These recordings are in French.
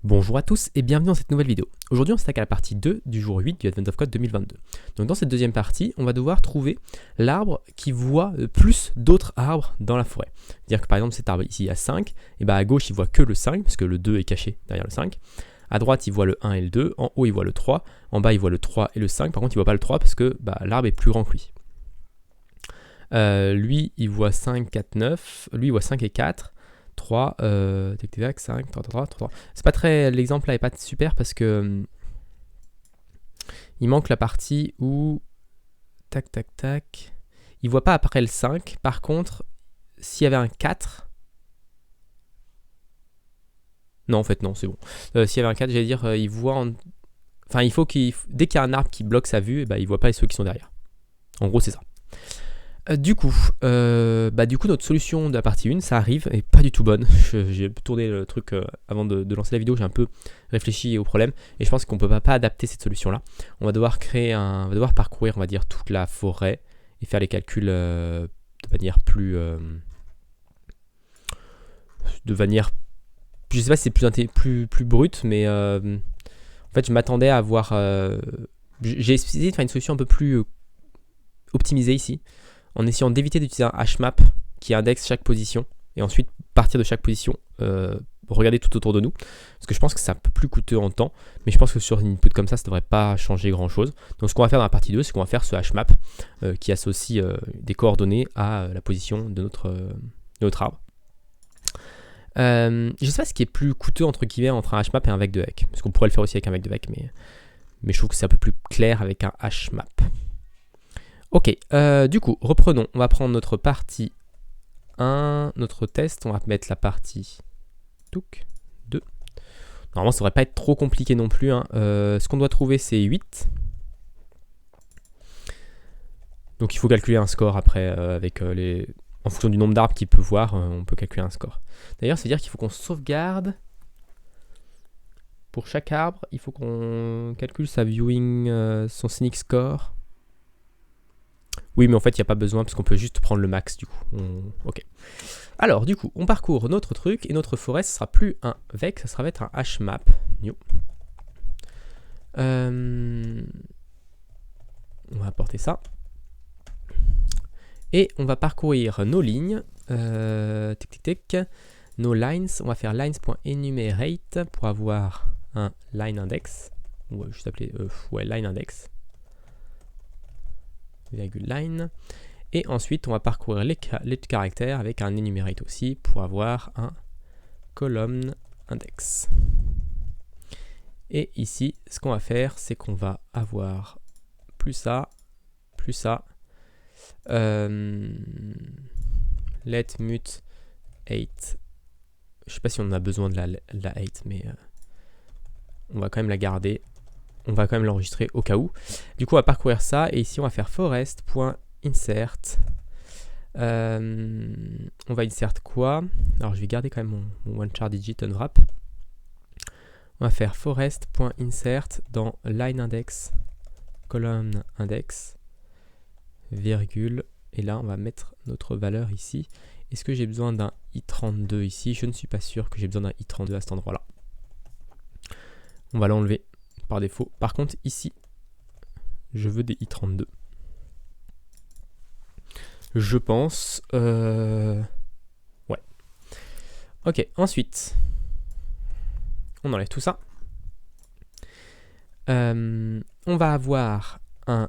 Bonjour à tous et bienvenue dans cette nouvelle vidéo. Aujourd'hui on s'attaque à la partie 2 du jour 8 du Advent of Code 2022. Donc dans cette deuxième partie, on va devoir trouver l'arbre qui voit plus d'autres arbres dans la forêt. C'est-à-dire que par exemple cet arbre ici a 5, et à gauche il voit que le 5, parce que le 2 est caché derrière le 5. À droite il voit le 1 et le 2, en haut il voit le 3, en bas il voit le 3 et le 5, par contre il voit pas le 3 parce que l'arbre est plus grand que lui. Lui il voit 5, 4, 9, lui il voit 5 et 4. 3, 5, 3. C'est pas très. L'exemple là est pas super parce que il manque la partie où. Tac. Il voit pas après le 5. Par contre, s'il y avait un 4. Non, en fait, non, c'est bon. S'il y avait un 4, j'allais dire, il voit. Enfin, il faut qu'il. Dès qu'il y a un arbre qui bloque sa vue, il voit pas ceux qui sont derrière. En gros, c'est ça. Du coup, notre solution de la partie 1, ça arrive, et pas du tout bonne. J'ai tourné le truc avant de lancer la vidéo, j'ai un peu réfléchi au problème, et je pense qu'on ne peut pas adapter cette solution-là. On va devoir parcourir, on va dire, toute la forêt, et faire les calculs de manière plus... je sais pas si c'est plus brut, mais en fait, je m'attendais à avoir... j'ai essayé de faire une solution un peu plus optimisée ici, en essayant d'éviter d'utiliser un hashmap qui indexe chaque position, et ensuite partir de chaque position, regarder tout autour de nous, parce que je pense que c'est un peu plus coûteux en temps, mais je pense que sur une input comme ça ne devrait pas changer grand chose. Donc ce qu'on va faire dans la partie 2, c'est qu'on va faire ce hashmap qui associe des coordonnées à la position de notre arbre. Je ne sais pas ce qui est plus coûteux entre guillemets entre un hashmap et un vec2vec, parce qu'on pourrait le faire aussi avec un vec2vec, mais je trouve que c'est un peu plus clair avec un hashmap. Ok, du coup, reprenons. On va prendre notre partie 1, notre test. On va mettre la partie 2. Normalement, ça devrait pas être trop compliqué non plus. Ce qu'on doit trouver, c'est 8. Donc, il faut calculer un score après en fonction du nombre d'arbres qu'il peut voir. On peut calculer un score. D'ailleurs, ça veut dire qu'il faut qu'on sauvegarde. Pour chaque arbre, il faut qu'on calcule sa viewing, son scenic score. Oui, mais en fait, il n'y a pas besoin parce qu'on peut juste prendre le max du coup. Ok. Alors, du coup, on parcourt notre truc et notre forêt, ce sera plus un vec, ça sera être un hashmap. New. On va apporter ça. Et on va parcourir nos lignes. Nos lines. On va faire lines.enumerate pour avoir un line index. Ou juste appeler line index. Line. Et ensuite on va parcourir les caractères avec un enumerate aussi pour avoir un column index. Et ici ce qu'on va faire, c'est qu'on va avoir plus ça let mut 8. Je sais pas si on a besoin de la 8, mais on va quand même la garder. On va quand même l'enregistrer au cas où. Du coup, on va parcourir ça. Et ici, on va faire forest.insert. On va insert quoi? Alors, je vais garder quand même mon one-char-digit unwrap. On va faire forest.insert dans line index, column index, virgule. Et là, on va mettre notre valeur ici. Est-ce que j'ai besoin d'un i32 ici? Je ne suis pas sûr que j'ai besoin d'un i32 à cet endroit-là. On va l'enlever par défaut. Par contre, ici, je veux des i32. Je pense. Ouais. Ok, ensuite, on enlève tout ça. On va avoir un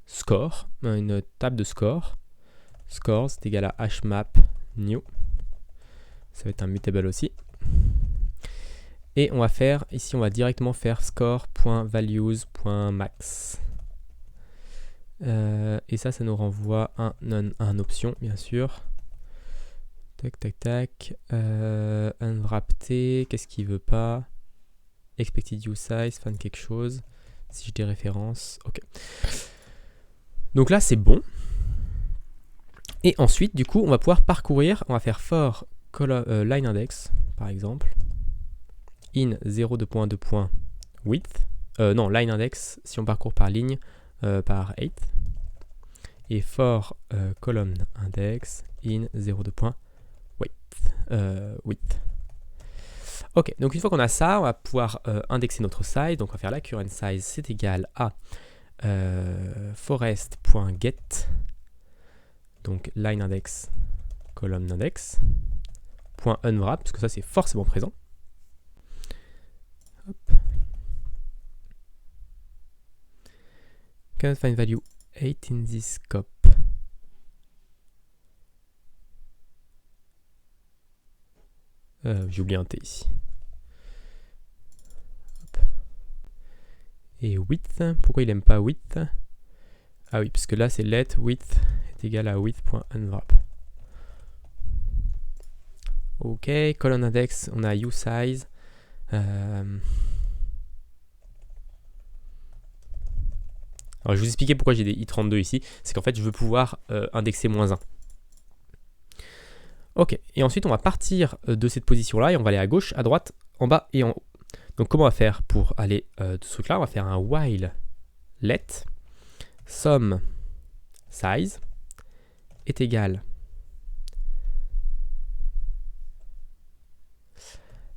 score, une table de score. Score, c'est égal à hashmap new. Ça va être un mutable aussi. Et on va faire, ici on va directement faire score.values.max. Et ça nous renvoie un option, bien sûr. Tac. Unwrapped, qu'est-ce qu'il veut pas? Expected use size, fan quelque chose. Si j'ai des références, ok. Donc là c'est bon. Et ensuite, du coup, on va pouvoir parcourir, on va faire for line index, par exemple. In 0.2.width. Non, line index, si on parcourt par ligne, par 8. Et for column index in 0.2.width. width. Ok, donc une fois qu'on a ça, on va pouvoir indexer notre size. Donc on va faire la current size, c'est égal à forest.get, donc line index, column index, .unwrap, parce que ça c'est forcément présent. Hop. Cannot find value 8 in this scope. J'ai oublié un T ici. Hop. Et width, pourquoi il n'aime pas width? Ah oui, parce que là c'est let width est égal à width.unwrap. Ok, column index, on a usize. Alors je vais vous expliquer pourquoi j'ai des i32 ici. C'est qu'en fait je veux pouvoir indexer -1. Ok, et ensuite on va partir de cette position là et on va aller à gauche, à droite, en bas et en haut. Donc comment on va faire pour aller de ce truc là? On va faire un while let sum size est égal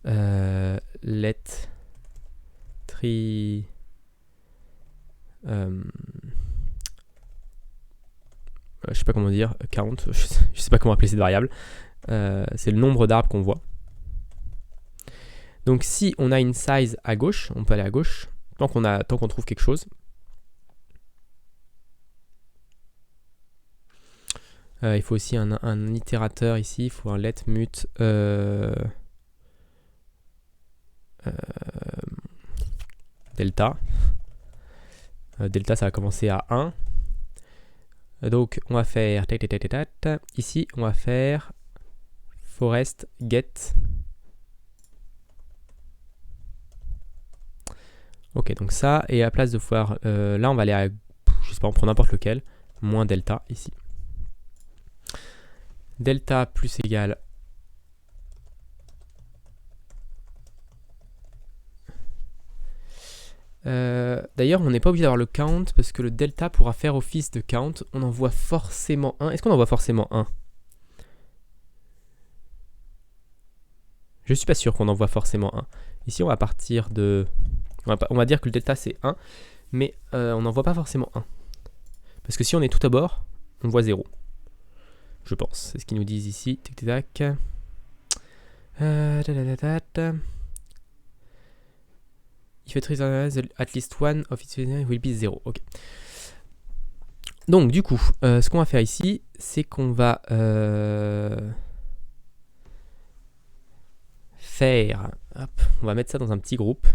let tree je sais pas comment dire, count, je sais pas comment appeler cette variable. C'est le nombre d'arbres qu'on voit. Donc si on a une size à gauche, on peut aller à gauche tant qu'on trouve quelque chose. Il faut aussi un itérateur ici, il faut un let mut delta. Delta ça va commencer à 1. Donc on va faire ici on va faire forest get. Ok, donc ça, et à la place de voir là on va aller à, je sais pas, on prend n'importe lequel, moins delta ici. Delta plus égal d'ailleurs on n'est pas obligé d'avoir le count parce que le delta pourra faire office de count. On en voit forcément un. Est-ce qu'on en voit forcément un? Je suis pas sûr qu'on en voit forcément un. Ici on va partir de, on va dire que le delta c'est 1, mais on n'en voit pas forcément un. Parce que si on est tout à bord, on voit 0. Je pense. C'est ce qu'ils nous disent ici. Tic tac. If it is at least one of its will be 0. Ok. Donc du coup, ce qu'on va faire ici, c'est qu'on va faire, hop, on va mettre ça dans un petit groupe.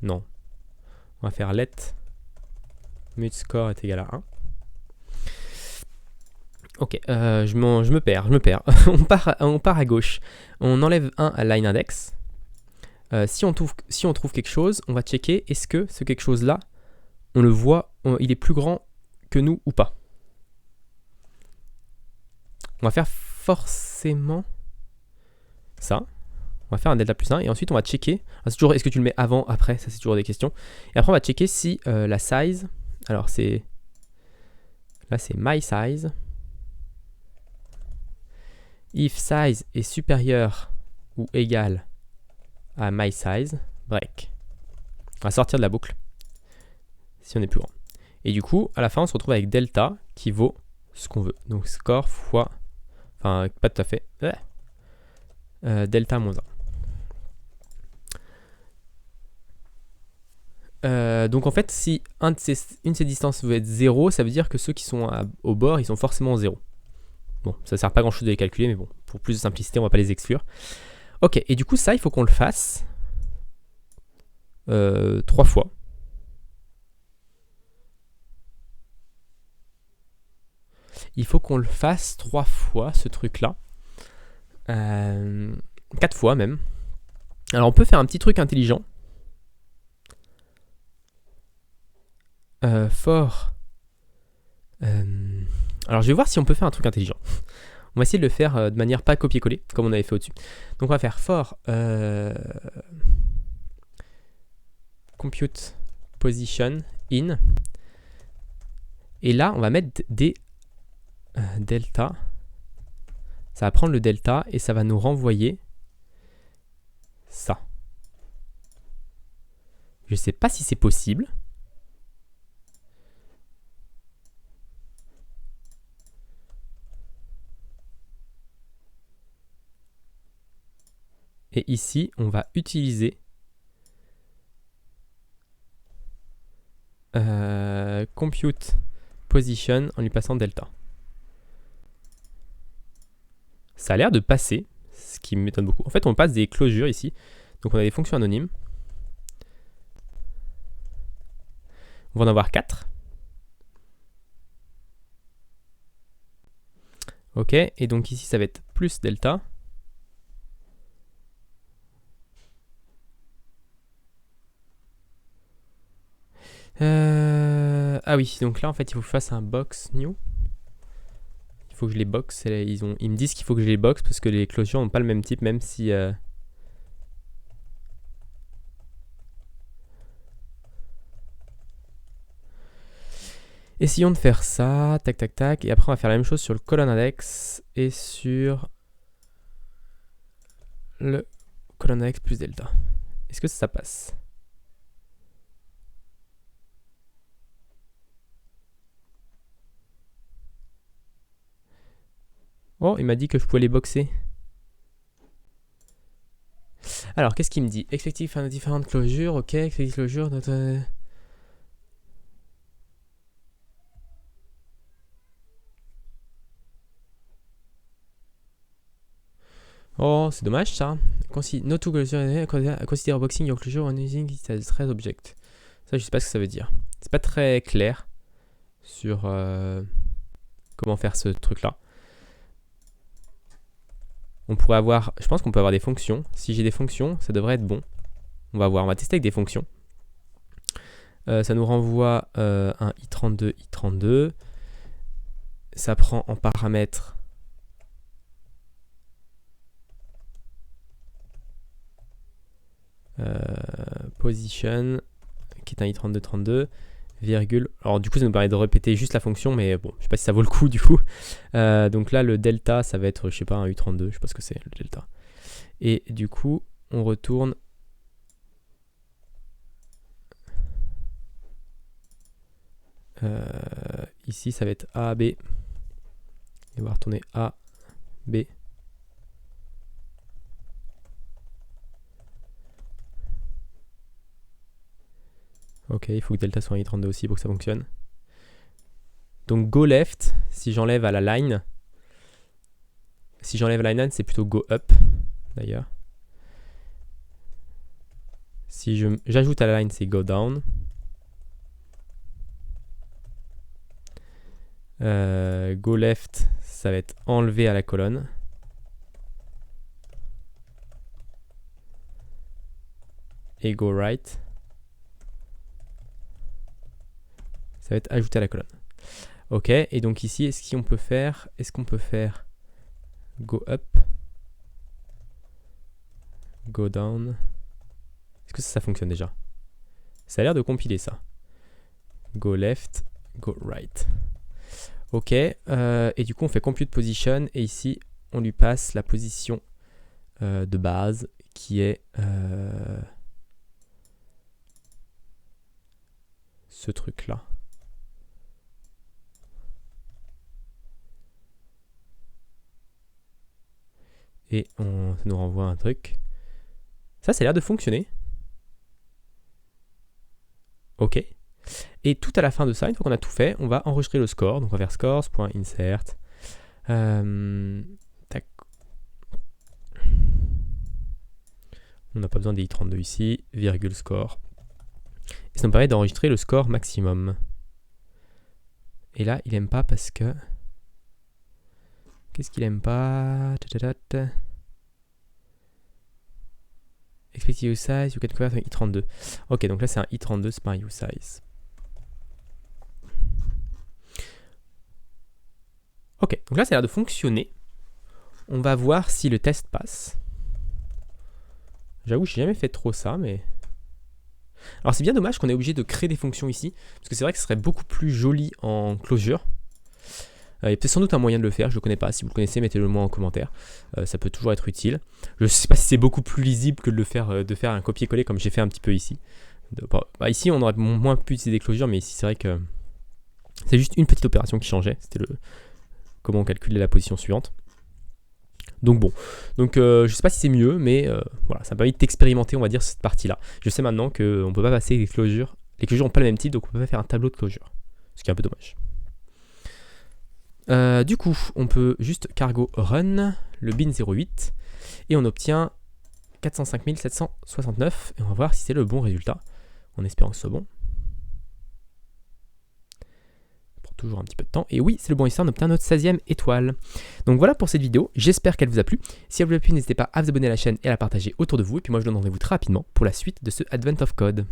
Non. On va faire let mut score est égal à 1. Ok, je me perds. on part à gauche. On enlève 1 à line index. Si on trouve quelque chose, on va checker est-ce que ce quelque chose là, on le voit, il est plus grand que nous ou pas. On va faire forcément ça. On va faire un delta plus 1 et ensuite on va checker. C'est toujours, est-ce que tu le mets avant, après, ça c'est toujours des questions. Et après on va checker si la size, alors c'est, là c'est my size. If size est supérieur ou égal à my size, break. On va sortir de la boucle si on est plus grand. Et du coup, à la fin, on se retrouve avec delta qui vaut ce qu'on veut. Donc score fois, enfin pas tout à fait, delta moins 1. Donc en fait, si une de ces distances veut être 0, ça veut dire que ceux qui sont au bord, ils sont forcément 0. Bon, ça ne sert pas grand chose de les calculer, mais bon, pour plus de simplicité, on va pas les exclure. Ok, et du coup, ça, il faut qu'on le fasse 3 fois. Il faut qu'on le fasse 3 fois, ce truc-là. 4 fois même. Alors, on peut faire un petit truc intelligent. Alors, je vais voir si on peut faire un truc intelligent. On va essayer de le faire de manière pas copier-coller, comme on avait fait au-dessus. Donc on va faire for compute position in. Et là, on va mettre des delta Ça va prendre le delta et ça va nous renvoyer ça. Je ne sais pas si c'est possible. Et ici, on va utiliser compute position en lui passant delta. Ça a l'air de passer, ce qui m'étonne beaucoup. En fait, on passe des closures ici. Donc on a des fonctions anonymes. On va en avoir 4. Ok, et donc ici, ça va être plus delta. Ah oui, donc là, en fait, il faut que je fasse un box new. Il faut que je les boxe. Ils me disent qu'il faut que je les boxe parce que les closures n'ont pas le même type, même si... Essayons de faire ça, tac tac tac, et après on va faire la même chose sur le colon index et sur le colon index plus delta. Est-ce que ça passe? Oh, il m'a dit que je pouvais les boxer. Alors, qu'est-ce qu'il me dit? Expective différentes closures, ok, expective closure, Oh, c'est dommage ça. No to closure, consider boxing your closure when using thread object. Ça, je sais pas ce que ça veut dire. C'est pas très clair sur comment faire ce truc-là. On pourrait avoir, je pense qu'on peut avoir des fonctions. Si j'ai des fonctions, ça devrait être bon. On va voir, on va tester avec des fonctions. Ça nous renvoie un i32, i32. Ça prend en paramètre position, qui est un i32, 32, virgule. Alors du coup, ça nous permet de répéter juste la fonction, mais bon, je sais pas si ça vaut le coup du coup. Donc là, le delta, ça va être, je sais pas, un u32, je sais pas ce que c'est le delta. Et du coup, on retourne ici, ça va être A, B. Et on va retourner A, B. Ok, il faut que delta soit en i32 aussi pour que ça fonctionne. Donc go left, si j'enlève à la line. Si j'enlève à la line, c'est plutôt go up, d'ailleurs. Si j'ajoute à la line, c'est go down. Go left, ça va être enlevé à la colonne. Et go right, ça va être ajouté à la colonne. Ok, et donc ici, est-ce qu'on peut faire go up, go down? Est-ce que ça fonctionne déjà? Ça a l'air de compiler ça. Go left, go right. Ok, et du coup on fait compute position et ici on lui passe la position de base qui est ce truc là. Et ça nous renvoie un truc. Ça a l'air de fonctionner. Ok. Et tout à la fin de ça, une fois qu'on a tout fait, on va enregistrer le score. Donc on va faire scores.insert. Tac. On n'a pas besoin des i32 ici. Virgule score. Et ça nous permet d'enregistrer le score maximum. Et là, il aime pas parce que... Qu'est-ce qu'il aime pas? Expected use size, you can convert un i32. Ok, donc là c'est un i32, c'est pas un use size. Ok, donc là ça a l'air de fonctionner. On va voir si le test passe. J'avoue, j'ai jamais fait trop ça, mais... Alors c'est bien dommage qu'on est obligé de créer des fonctions ici, parce que c'est vrai que ce serait beaucoup plus joli en closure. Il y a peut-être sans doute un moyen de le faire, je ne le connais pas. Si vous le connaissez, mettez-le moi en commentaire. Ça peut toujours être utile. Je ne sais pas si c'est beaucoup plus lisible que de faire un copier-coller comme j'ai fait un petit peu ici. Ici, on aurait moins pu utiliser des closures, mais ici, c'est vrai que c'est juste une petite opération qui changeait. C'était comment on calculait la position suivante. Donc bon, je sais pas si c'est mieux, mais voilà, ça m'a permis d'expérimenter, on va dire, cette partie-là. Je sais maintenant qu'on ne peut pas passer les closures. Les closures n'ont pas le même type, donc on peut pas faire un tableau de closure. Ce qui est un peu dommage. Du coup, on peut juste cargo run, le bin 08, et on obtient 405 769, et on va voir si c'est le bon résultat, en espérant que ce soit bon. Toujours un petit peu de temps. Et oui, c'est le bon résultat, on obtient notre 16e étoile. Donc voilà pour cette vidéo, j'espère qu'elle vous a plu. Si elle vous a plu, n'hésitez pas à vous abonner à la chaîne et à la partager autour de vous. Et puis moi, je vous donne rendez-vous très rapidement pour la suite de ce Advent of Code.